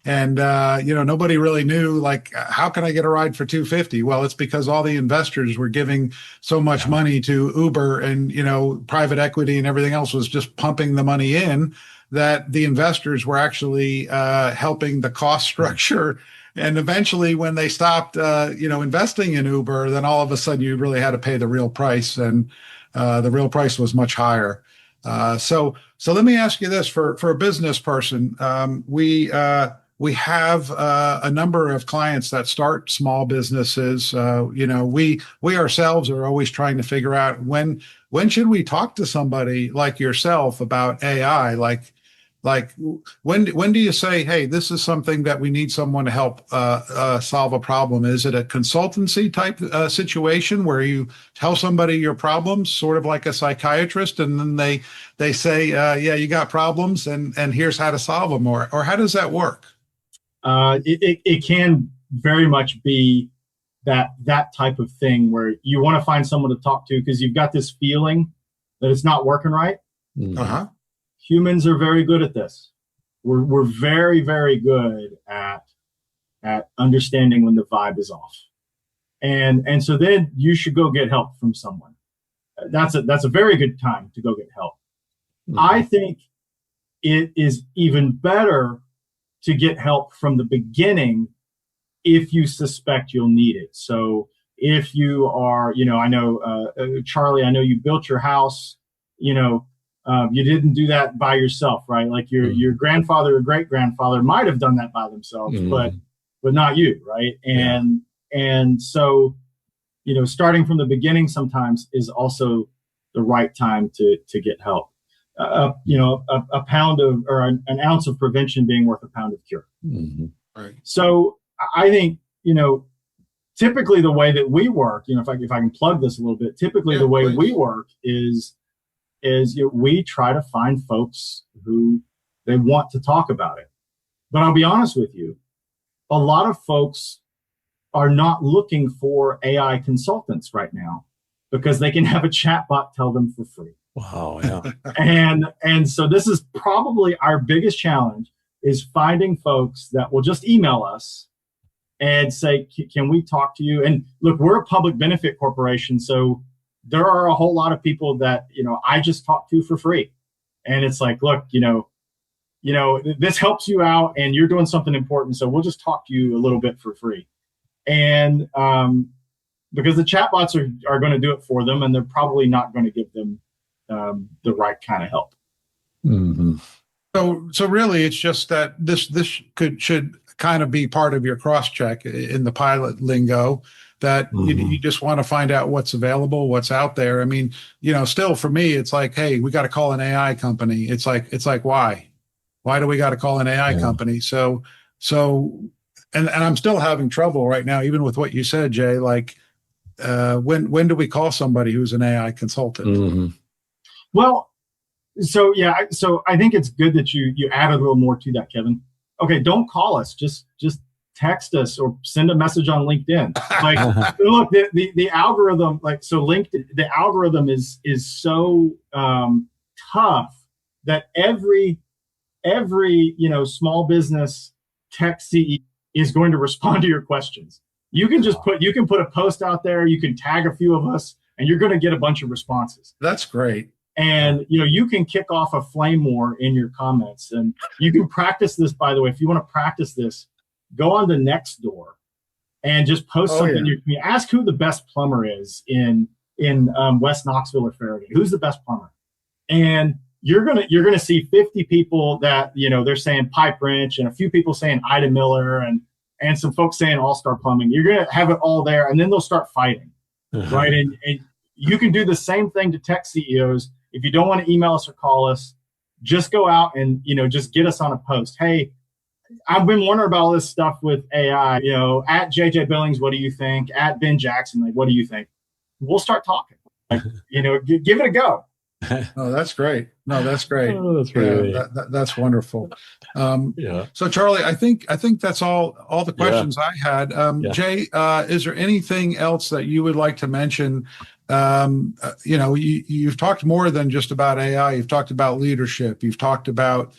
And, nobody really knew, how can I get a ride for $250? Well, it's because all the investors were giving so much money to Uber and, private equity and everything else was just pumping the money in that the investors were actually helping the cost structure. And eventually when they stopped, investing in Uber, then all of a sudden you really had to pay the real price. And the real price was much higher. So let me ask you this for a business person. We have a number of clients that start small businesses. We ourselves are always trying to figure out when should we talk to somebody like yourself about AI? Like when do you say, hey, this is something that we need someone to help solve a problem? Is it a consultancy type situation where you tell somebody your problems, sort of like a psychiatrist, and then they say, yeah, you got problems, and here's how to solve them, or how does that work? It can very much be that type of thing where you want to find someone to talk to because you've got this feeling that it's not working right. Uh-huh. Humans are very good at this. We're very, very good at understanding when the vibe is off. And so then you should go get help from someone. That's a very good time to go get help. Mm-hmm. I think it is even better to get help from the beginning if you suspect you'll need it. So if you are, I know, Charlie, I know you built your house, you didn't do that by yourself, right? Like your grandfather or great grandfather might have done that by themselves, but not you, right? And so, starting from the beginning sometimes is also the right time to get help. A pound of, or an ounce of prevention being worth a pound of cure. Mm-hmm. Right. So I think, typically the way that we work, if I can plug this a little bit, typically the way we work is we try to find folks who they want to talk about it. But I'll be honest with you, a lot of folks are not looking for AI consultants right now because they can have a chatbot tell them for free. Wow, yeah. And so this is probably our biggest challenge is finding folks that will just email us and say, can we talk to you? And look, we're a public benefit corporation, so there are a whole lot of people that, I just talk to for free. And it's like, look, this helps you out and you're doing something important, so we'll just talk to you a little bit for free. And because the chatbots are going to do it for them, and they're probably not going to give them the right kind of help. Mm-hmm. So really, it's just that this should kind of be part of your cross check in the pilot lingo. That you just want to find out what's available, what's out there. I mean, still for me, it's like, hey, we got to call an AI company. It's like why do we got to call an AI company? So, and I'm still having trouble right now, even with what you said, Jay. Like, when do we call somebody who's an AI consultant? Mm-hmm. Well, so I think it's good that you added a little more to that, Kevin. Okay, don't call us. Just text us or send a message on LinkedIn. Like, look, the algorithm, LinkedIn, the algorithm is so tough that every small business tech CEO is going to respond to your questions. You can put a post out there, you can tag a few of us, and you're going to get a bunch of responses. That's great. And you can kick off a flame war in your comments, and you can practice this. By the way, if you want to practice this, go on to Nextdoor and just post something. In your community. Ask who the best plumber is in West Knoxville or Farragut. Who's the best plumber? And you're gonna see 50 people that they're saying pipe wrench, and a few people saying Ida Miller, and some folks saying All Star Plumbing. You're gonna have it all there, and then they'll start fighting, right? And you can do the same thing to tech CEOs. If you don't want to email us or call us, just go out and just get us on a post. Hey, I've been wondering about all this stuff with AI. At Jay Billings, what do you think? At Ben Jackson, what do you think? We'll start talking. Give it a go. Oh, that's great. No, that's great. Oh, that's great. That's wonderful. So Charlie, I think that's all the questions I had. Jay, is there anything else that you would like to mention? You've talked more than just about AI. You've talked about leadership. You've talked about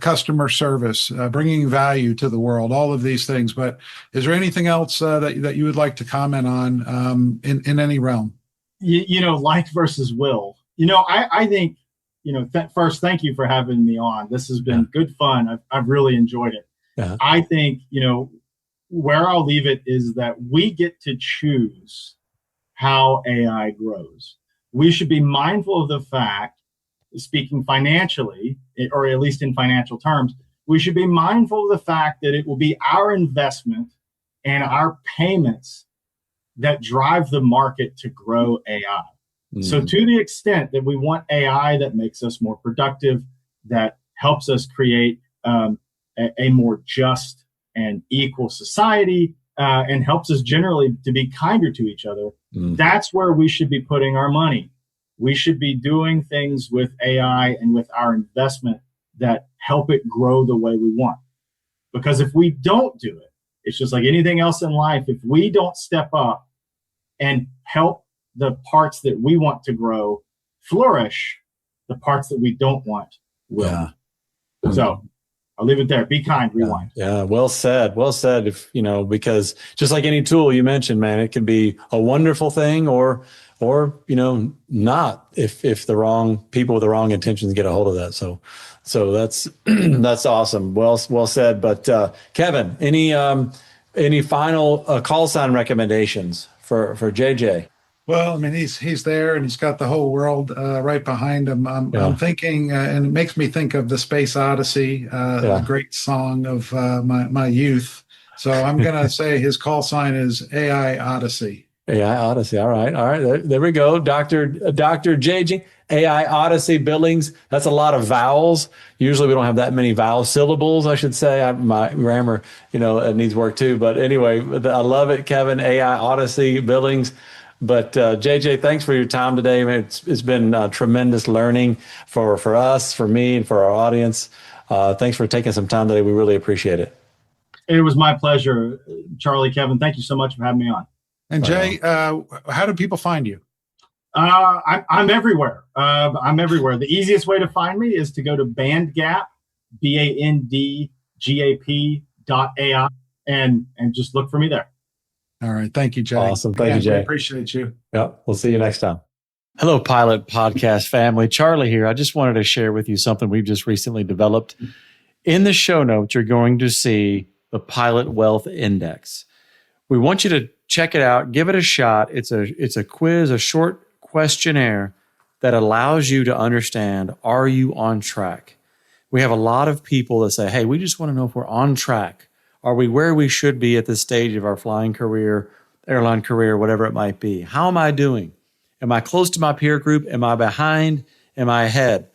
customer service, bringing value to the world, all of these things. But is there anything else that you would like to comment on in any realm? Like versus will. I think, first, thank you for having me on. This has been good fun. I've really enjoyed it. Yeah. I think, where I'll leave it is that we get to choose how AI grows. We should be mindful of the fact, speaking financially, or at least in financial terms, we should be mindful of the fact that it will be our investment and our payments that drive the market to grow AI. Mm-hmm. So to the extent that we want AI that makes us more productive, that helps us create a more just and equal society, and helps us generally to be kinder to each other, that's where we should be putting our money. We should be doing things with AI and with our investment that help it grow the way we want. Because if we don't do it, it's just like anything else in life. If we don't step up and help the parts that we want to grow flourish, the parts that we don't want will. Yeah. So I'll leave it there. Be kind, rewind. Yeah. Well said. Well said. Because just like any tool you mentioned, man, it can be a wonderful thing or not if the wrong people with the wrong intentions get a hold of that. So that's that's awesome. Well said. But Kevin, any final call sign recommendations for JJ? Well, I mean, he's there and he's got the whole world right behind him. I'm thinking, and it makes me think of the Space Odyssey, a great song of my youth. So I'm going to say his call sign is AI Odyssey. AI Odyssey. All right. There we go. Dr. JJ, AI Odyssey Billings. That's a lot of vowels. Usually we don't have that many vowel syllables, I should say. My grammar, it needs work too. But anyway, I love it, Kevin. AI Odyssey Billings. But JJ, thanks for your time today. It's been tremendous learning for us, for me, and for our audience. Thanks for taking some time today. We really appreciate it. It was my pleasure, Charlie, Kevin. Thank you so much for having me on. And Jay, how do people find you? I'm everywhere. I'm everywhere. The easiest way to find me is to go to Bandgap, bandgap.ai, and just look for me there. All right. Thank you, Jay. Awesome. Thank you, Jay. We appreciate you. Yep. We'll see you next time. Hello, Pilot Podcast family. Charlie here. I just wanted to share with you something we've just recently developed. In the show notes, you're going to see the Pilot Wealth Index. We want you to check it out. Give it a shot. It's a quiz, a short questionnaire that allows you to understand, are you on track? We have a lot of people that say, hey, we just want to know if we're on track. Are we where we should be at this stage of our flying career, airline career, whatever it might be? How am I doing? Am I close to my peer group? Am I behind? Am I ahead?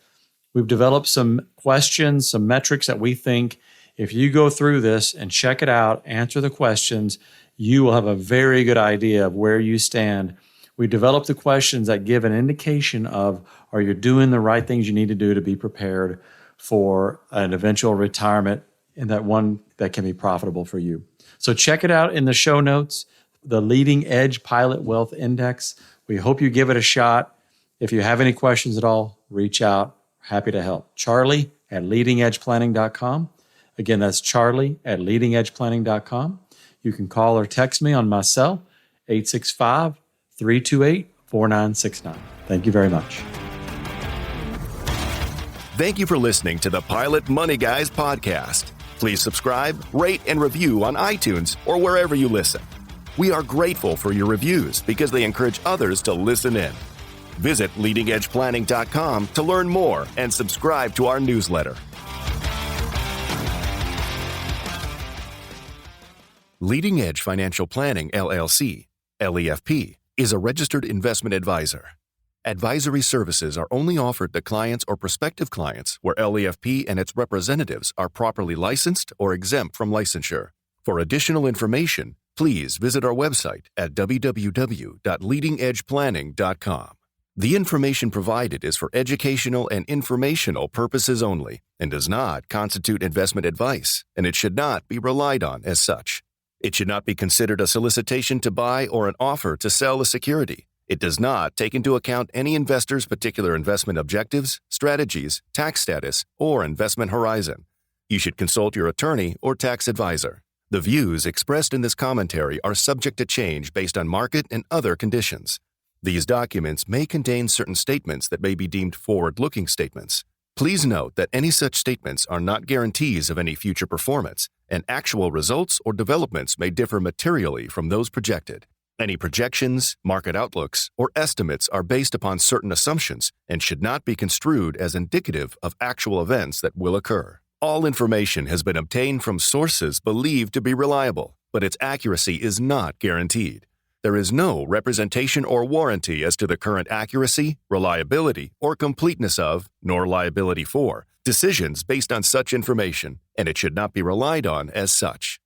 We've developed some questions, some metrics that we think if you go through this and check it out, answer the questions, you will have a very good idea of where you stand. We developed the questions that give an indication of, are you doing the right things you need to do to be prepared for an eventual retirement, and that one that can be profitable for you. So check it out in the show notes, the Leading Edge Pilot Wealth Index. We hope you give it a shot. If you have any questions at all, reach out. Happy to help. Charlie@leadingedgeplanning.com. Again, that's Charlie@leadingedgeplanning.com. You can call or text me on my cell, 865-328-4969. Thank you very much. Thank you for listening to the Pilot Money Guys podcast. Please subscribe, rate, and review on iTunes or wherever you listen. We are grateful for your reviews because they encourage others to listen in. Visit leadingedgeplanning.com to learn more and subscribe to our newsletter. Leading Edge Financial Planning, LLC, LEFP, is a registered investment advisor. Advisory services are only offered to clients or prospective clients where LEFP and its representatives are properly licensed or exempt from licensure. For additional information, please visit our website at www.leadingedgeplanning.com. The information provided is for educational and informational purposes only and does not constitute investment advice, and it should not be relied on as such. It should not be considered a solicitation to buy or an offer to sell a security. It does not take into account any investor's particular investment objectives, strategies, tax status, or investment horizon. You should consult your attorney or tax advisor. The views expressed in this commentary are subject to change based on market and other conditions. These documents may contain certain statements that may be deemed forward-looking statements. Please note that any such statements are not guarantees of any future performance, and actual results or developments may differ materially from those projected. Any projections, market outlooks, or estimates are based upon certain assumptions and should not be construed as indicative of actual events that will occur. All information has been obtained from sources believed to be reliable, but its accuracy is not guaranteed. There is no representation or warranty as to the current accuracy, reliability, or completeness of, nor liability for, decisions based on such information, and it should not be relied on as such.